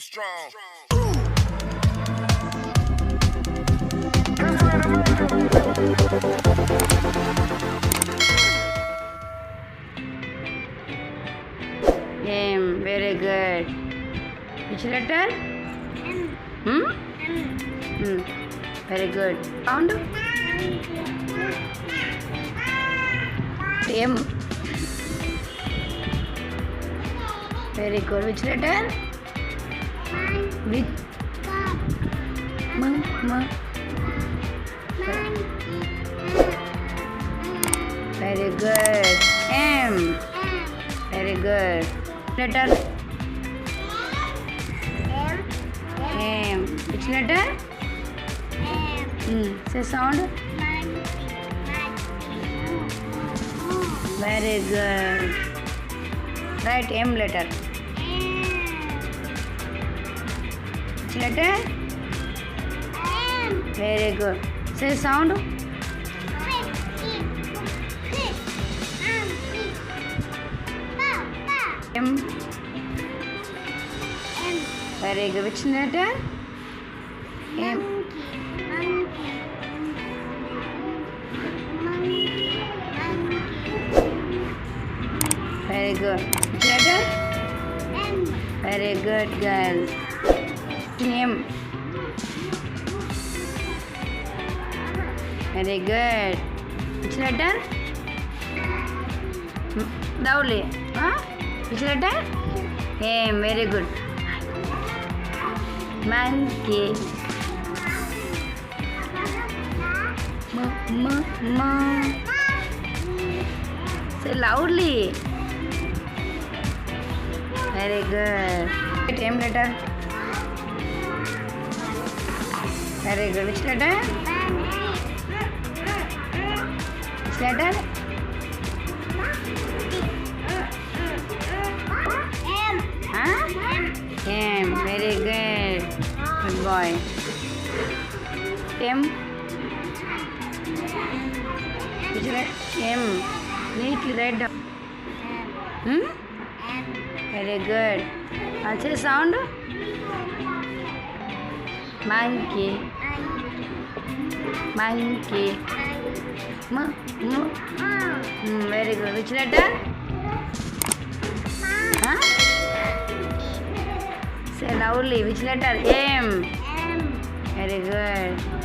strong. Very good. Which letter? Hmm? Very good. Sound? M. Very good. Which letter? Which? M. Very good. M. Very good. Letter? M. Which letter? Say sound. Very good. Write M letter. Which letter? Very good. Say sound. M. Very good. Which letter? M. Very good. Which letter? Very good, girl. Name. Very good. Which letter? Downly. Huh? Which letter? M. Very good. Monkey. Say loudly. Very good. M letter. Very good. Which letter? Which letter? M. Huh? M. Very good. Good boy. M. Which letter? M. Neatly write down. Very good. Say sound. Monkey. Monkey. Very good. Which letter? Huh? Say loudly. Which letter? M. Very good.